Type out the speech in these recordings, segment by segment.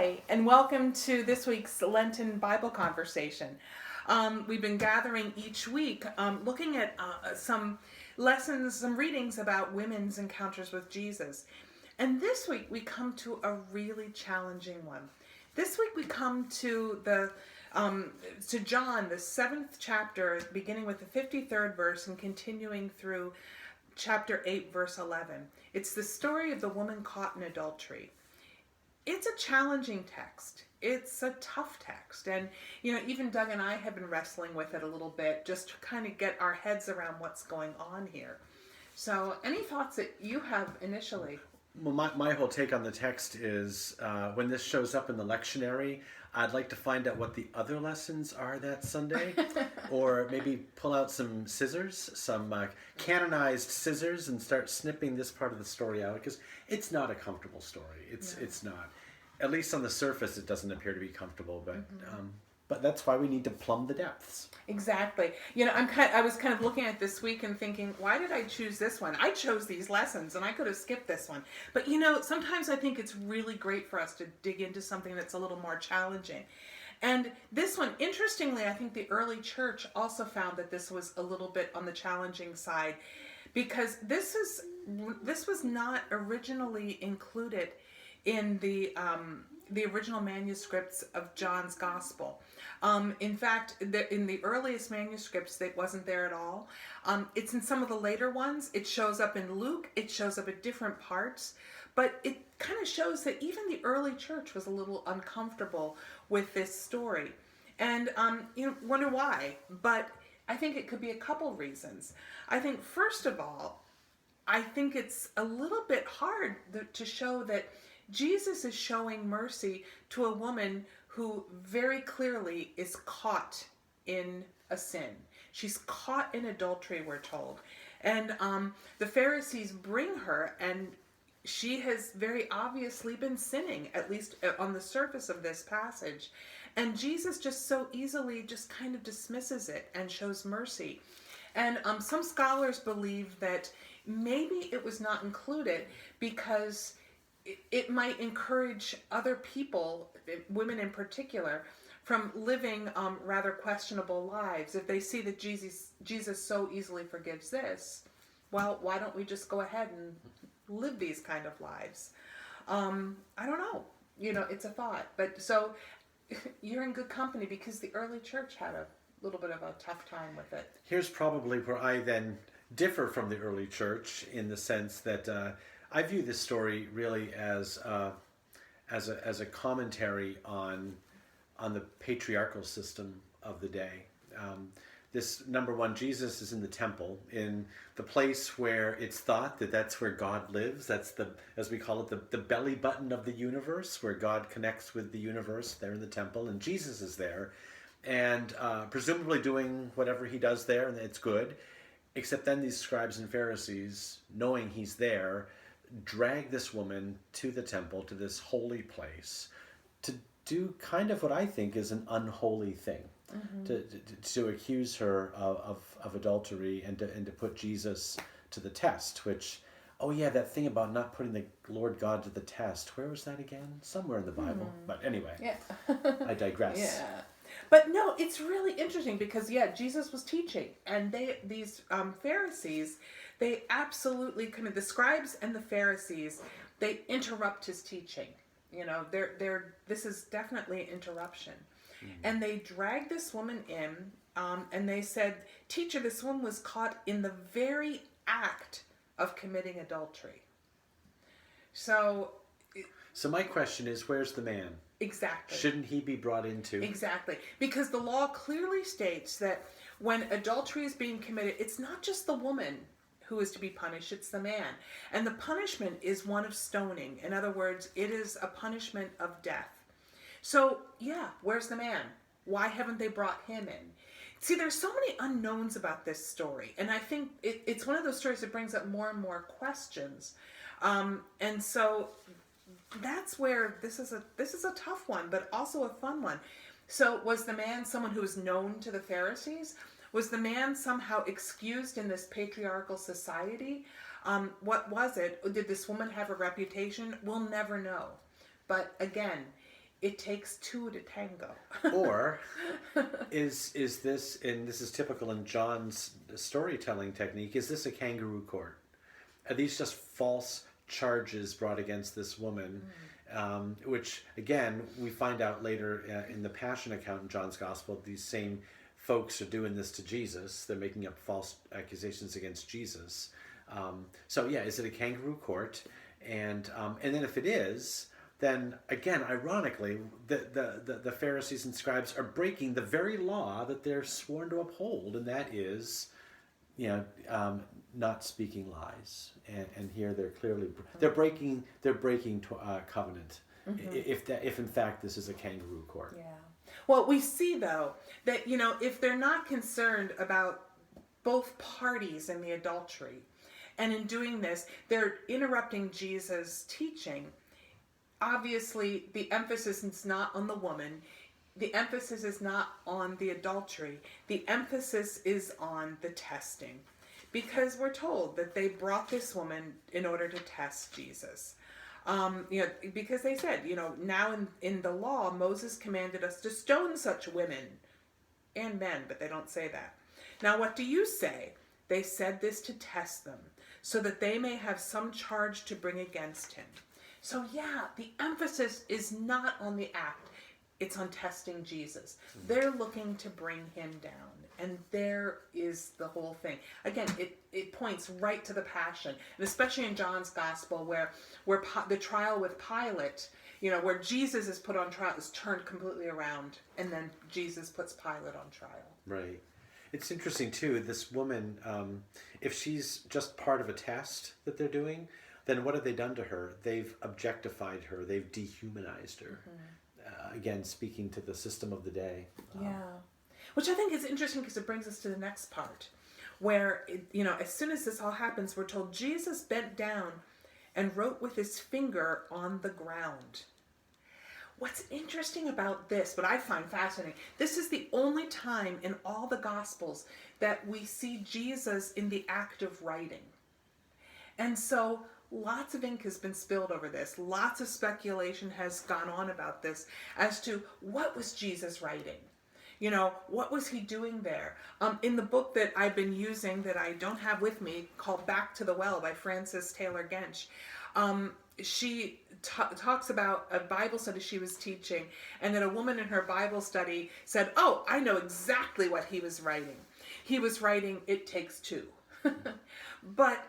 Hi, and welcome to this week's Lenten Bible conversation. We've been gathering each week looking at some lessons, some readings about women's encounters with Jesus. And this week we come to a really challenging one. This week we come to John, the 7th chapter, beginning with the 53rd verse and continuing through chapter 8, verse 11. It's the story of the woman caught in adultery. It's a challenging text. It's a tough text. And, even Doug and I have been wrestling with it a little bit just to kind of get our heads around what's going on here. So, any thoughts that you have initially? Well, my whole take on the text is when this shows up in the lectionary, I'd like to find out what the other lessons are that Sunday, or maybe pull out some scissors, some canonized scissors, and start snipping this part of the story out, because it's not a comfortable story. It's not. At least on the surface, it doesn't appear to be comfortable, but that's why we need to plumb the depths. Exactly. I was kind of looking at this week and thinking, why did I choose this one? I chose these lessons and I could have skipped this one. But sometimes I think it's really great for us to dig into something that's a little more challenging. And this one, interestingly, I think the early church also found that this was a little bit on the challenging side, because this was not originally included in the original manuscripts of John's Gospel. In fact, in the earliest manuscripts, it wasn't there at all. It's in some of the later ones. It shows up in Luke. It shows up at different parts. But it kind of shows that even the early church was a little uncomfortable with this story. And wonder why. But I think it could be a couple reasons. I think, first of all, I think it's a little bit hard to show that Jesus is showing mercy to a woman who very clearly is caught in a sin. She's caught in adultery, we're told. And the Pharisees bring her, and she has very obviously been sinning, at least on the surface of this passage. And Jesus just so easily just kind of dismisses it and shows mercy. And some scholars believe that maybe it was not included because it might encourage other people, women in particular, from living rather questionable lives. If they see that Jesus so easily forgives this, well, why don't we just go ahead and live these kind of lives? I don't know. It's a thought. But so you're in good company, because the early church had a little bit of a tough time with it. Here's probably where I then differ from the early church, in the sense that I view this story really as a commentary on the patriarchal system of the day. This, number one, Jesus is in the temple, in the place where it's thought that that's where God lives. That's as we call it, the belly button of the universe, where God connects with the universe. There in the temple, and Jesus is there, and presumably doing whatever he does there, and it's good. Except then these scribes and Pharisees, knowing he's there, drag this woman to the temple, to this holy place, to do kind of what I think is an unholy thing, to accuse her of adultery, and to put Jesus to the test, which, that thing about not putting the Lord God to the test, where was that again? Somewhere in the Bible. But anyway, I digress. Yeah. But no, it's really interesting because, Jesus was teaching, and these Pharisees, they absolutely the scribes and the Pharisees, they interrupt his teaching. This is definitely an interruption. And they dragged this woman in, and they said, "Teacher, this woman was caught in the very act of committing adultery." So my question is, where's the man? Exactly. Shouldn't he be brought into? Exactly. Because the law clearly states that when adultery is being committed, it's not just the woman who is to be punished, it's the man. And the punishment is one of stoning. In other words, it is a punishment of death. So, where's the man? Why haven't they brought him in? See, there's so many unknowns about this story. And I think it's one of those stories that brings up more and more questions. And so that's where this is a tough one, but also a fun one. So was the man someone who was known to the Pharisees? Was the man somehow excused in this patriarchal society? What was it? Did this woman have a reputation? We'll never know. But again, it takes two to tango. Or is this, and this is typical in John's storytelling technique, is this a kangaroo court? Are these just false charges brought against this woman? Which, again, we find out later in the Passion account in John's Gospel, these same folks are doing this to Jesus. They're making up false accusations against Jesus. So yeah, is it a kangaroo court? And then if it is, then again, ironically, the Pharisees and scribes are breaking the very law that they're sworn to uphold, and that is, not speaking lies. And here they're clearly breaking covenant. If in fact this is a kangaroo court. Yeah. Well, we see though that if they're not concerned about both parties in the adultery, and in doing this they're interrupting Jesus' teaching. Obviously, the emphasis is not on the woman. The emphasis is not on the adultery. The emphasis is on the testing. Because we're told that they brought this woman in order to test Jesus. Because they said, now in the law, Moses commanded us to stone such women and men, but they don't say that. Now, what do you say? They said this to test them, so that they may have some charge to bring against him. So yeah, the emphasis is not on the act. It's on testing Jesus. They're looking to bring him down. And there is the whole thing. Again, it points right to the Passion. And especially in John's Gospel where the trial with Pilate, where Jesus is put on trial, is turned completely around. And then Jesus puts Pilate on trial. Right. It's interesting, too, this woman, if she's just part of a test that they're doing, then what have they done to her? They've objectified her. They've dehumanized her. Again, speaking to the system of the day. Yeah. Which I think is interesting because it brings us to the next part where, as soon as this all happens, we're told Jesus bent down and wrote with his finger on the ground. What's interesting about this, what I find fascinating, this is the only time in all the Gospels that we see Jesus in the act of writing. And so lots of ink has been spilled over this. Lots of speculation has gone on about this as to what was Jesus writing. What was he doing there? In the book that I've been using that I don't have with me, called Back to the Well by Frances Taylor Gensch, she talks about a Bible study she was teaching, and that a woman in her Bible study said, "Oh, I know exactly what he was writing. He was writing, 'It takes two.'" But,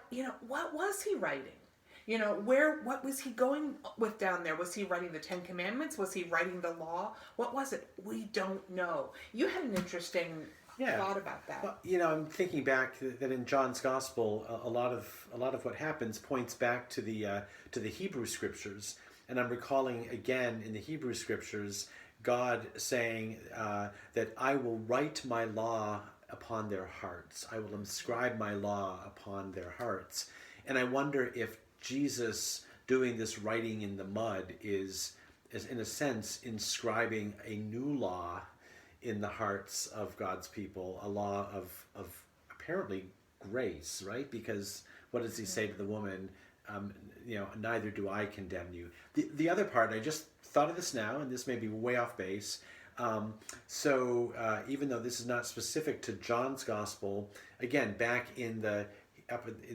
what was he writing? What was he going with down there? Was he writing the Ten Commandments? Was he writing the law? What was it? We don't know. You had an interesting thought about that. Well, I'm thinking back that in John's Gospel, a lot of what happens points back to the Hebrew Scriptures, and I'm recalling again in the Hebrew Scriptures God saying that I will write my law upon their hearts. I will inscribe my law upon their hearts, and I wonder if Jesus doing this writing in the mud is in a sense inscribing a new law in the hearts of God's people, a law of apparently grace, right? Because what does he say to the woman? Neither do I condemn you. The other part, I just thought of this now, and this may be way off base. Even though this is not specific to John's Gospel, again, back in the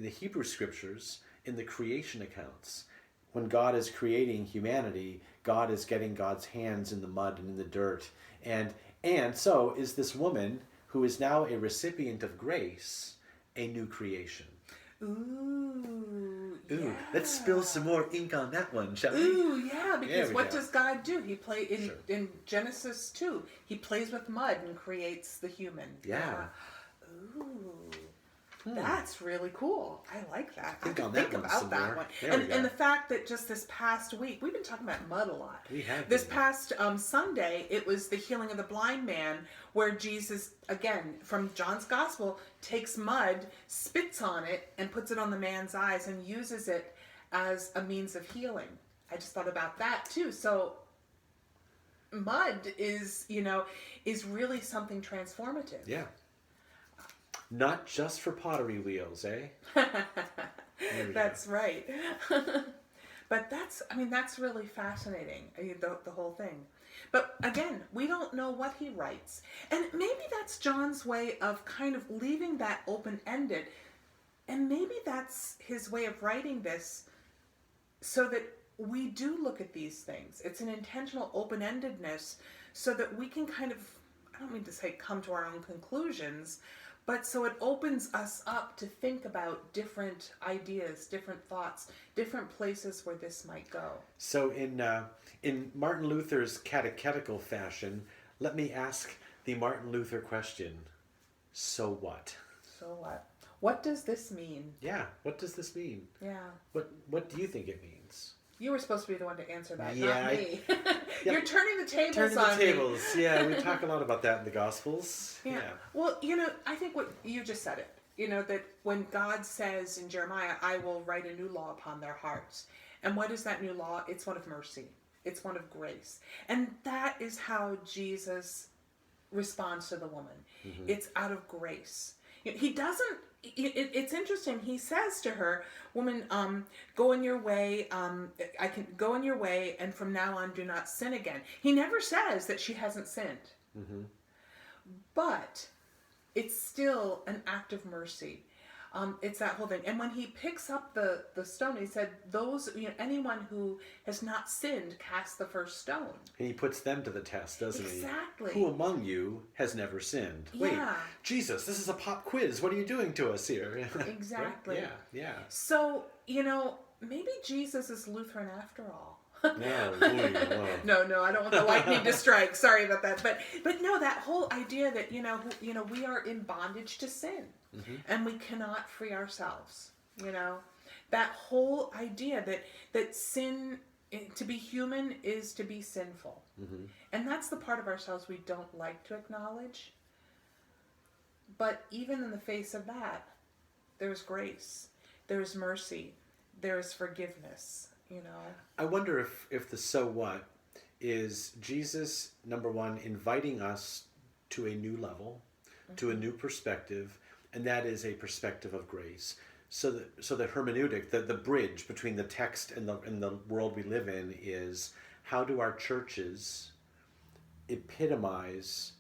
Hebrew Scriptures, in the creation accounts, when God is creating humanity, God is getting God's hands in the mud and in the dirt. And so is this woman who is now a recipient of grace, a new creation. Ooh, yeah. Let's spill some more ink on that one, shall we? Ooh, yeah, because what does God do? He in Genesis 2, he plays with mud and creates the human. Yeah. Ooh. That's really cool. I like that. Think about that one. And the fact that just this past week, we've been talking about mud a lot. We have. This past Sunday, it was the healing of the blind man, where Jesus, again, from John's Gospel, takes mud, spits on it, and puts it on the man's eyes and uses it as a means of healing. I just thought about that too. So mud is really something transformative. Yeah. Not just for pottery wheels, eh? That's right. But that's really fascinating, the whole thing. But again, we don't know what he writes. And maybe that's John's way of kind of leaving that open-ended. And maybe that's his way of writing this so that we do look at these things. It's an intentional open-endedness so that we can kind of, I don't mean to say come to our own conclusions, but so it opens us up to think about different ideas, different thoughts, different places where this might go. So in Martin Luther's catechetical fashion, let me ask the Martin Luther question. So what? So what? What does this mean? Yeah, what does this mean? Yeah. What do you think it means? You were supposed to be the one to answer that, Yeah, not me. You're turning the tables Turning on the me. tables. Yeah, we talk a lot about that in the Gospels. Yeah. Well, I think what you just said it. That when God says in Jeremiah, I will write a new law upon their hearts. And what is that new law? It's one of mercy. It's one of grace. And that is how Jesus responds to the woman. Mm-hmm. It's out of grace. He doesn't, it's interesting. He says to her, woman, go in your way. I can go in your way, and from now on, do not sin again. He never says that she hasn't sinned. Mm-hmm. But it's still an act of mercy. It's that whole thing. And when he picks up the stone, he said, anyone who has not sinned, cast the first stone. And he puts them to the test, doesn't he? Exactly. Who among you has never sinned? Yeah. Wait, Jesus, this is a pop quiz. What are you doing to us here? Exactly. Right? Yeah. So, maybe Jesus is Lutheran after all. No, No, I don't want the lightning to strike. Sorry about that. But no, that whole idea that, we are in bondage to sin. Mm-hmm. And we cannot free ourselves. That whole idea that sin, to be human, is to be sinful. Mm-hmm. And that's the part of ourselves we don't like to acknowledge. But even in the face of that, there's grace, there's mercy, there's forgiveness. I wonder if the so what is Jesus, number one, inviting us to a new level, mm-hmm. to a new perspective, and that is a perspective of grace. So the hermeneutic, the bridge between the text and the world we live in is, how do our churches epitomize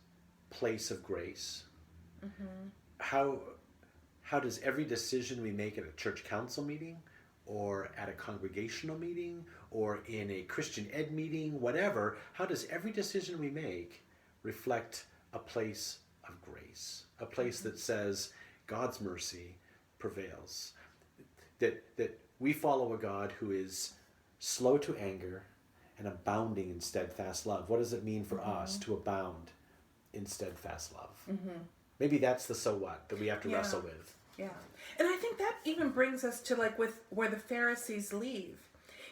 place of grace? Mm-hmm. How does every decision we make at a church council meeting, or at a congregational meeting, or in a Christian ed meeting, whatever, how does every decision we make reflect a place of grace? A place that says God's mercy prevails. That we follow a God who is slow to anger and abounding in steadfast love. What does it mean for mm-hmm. us to abound in steadfast love? Mm-hmm. Maybe that's the so what that we have to wrestle with. Yeah. And I think that even brings us to with where the Pharisees leave.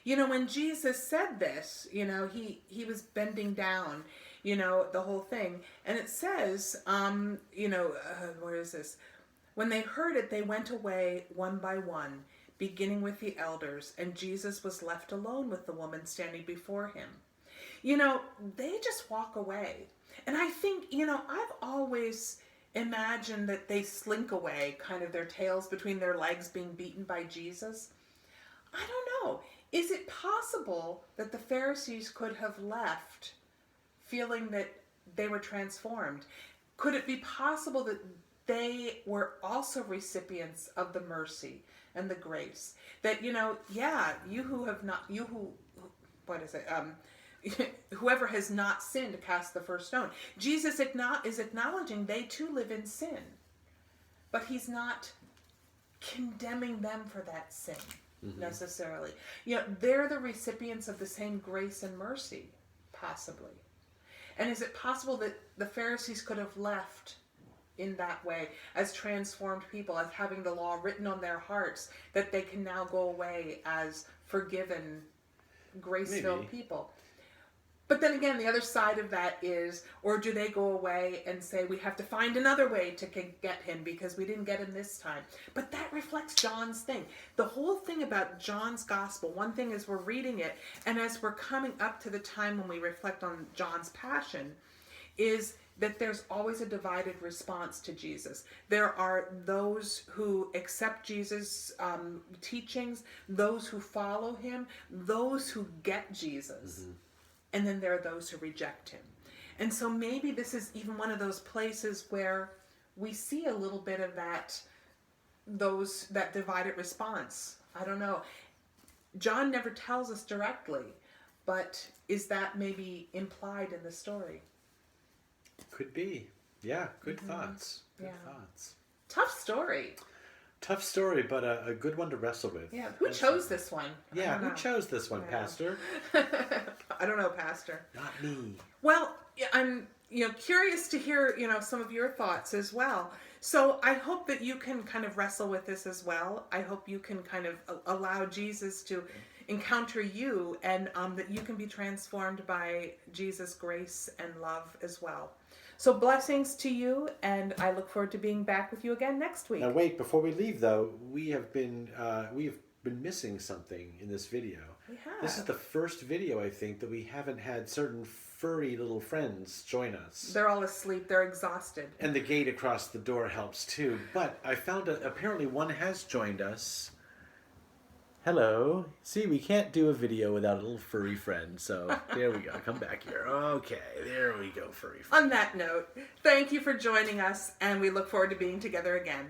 When Jesus said this, he was bending down, the whole thing. And it says, where is this? When they heard it, they went away one by one, beginning with the elders, and Jesus was left alone with the woman standing before him. They just walk away. And I think, I've always imagine that they slink away, kind of their tails between their legs being beaten by Jesus. I don't know. Is it possible that the Pharisees could have left feeling that they were transformed? Could it be possible that they were also recipients of the mercy and the grace? That, whoever has not sinned to cast the first stone. Jesus is acknowledging they too live in sin. But he's not condemning them for that sin, mm-hmm. necessarily. They're the recipients of the same grace and mercy, possibly. And is it possible that the Pharisees could have left in that way as transformed people, as having the law written on their hearts, that they can now go away as forgiven, grace-filled people? But then again, the other side of that is, or do they go away and say, we have to find another way to get him because we didn't get him this time? But that reflects John's thing. The whole thing about John's gospel, one thing is we're reading it, and as we're coming up to the time when we reflect on John's passion, is that there's always a divided response to Jesus. There are those who accept Jesus' teachings, those who follow him, those who get Jesus, and then there are those who reject him. And so maybe this is even one of those places where we see a little bit of that divided response. I don't know. John never tells us directly, but is that maybe implied in the story? Could be. Yeah, good thoughts. Good thoughts. Tough story. Tough story, but a good one to wrestle with. Yeah, who chose this one? Yeah, who chose this one, Pastor? I don't know, Pastor. Not me. Well, I'm curious to hear some of your thoughts as well. So I hope that you can kind of wrestle with this as well. I hope you can kind of allow Jesus to encounter you, and that you can be transformed by Jesus' grace and love as well. So blessings to you, and I look forward to being back with you again next week. Now wait, before we leave though, we have been missing something in this video. We have. This is the first video, I think, that we haven't had certain furry little friends join us. They're all asleep. They're exhausted. And the gate across the door helps too. But I found apparently one has joined us. Hello. See, we can't do a video without a little furry friend. So there we go. Come back here. Okay, there we go, furry friend. On that note, thank you for joining us, and we look forward to being together again.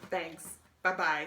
Thanks. Bye-bye.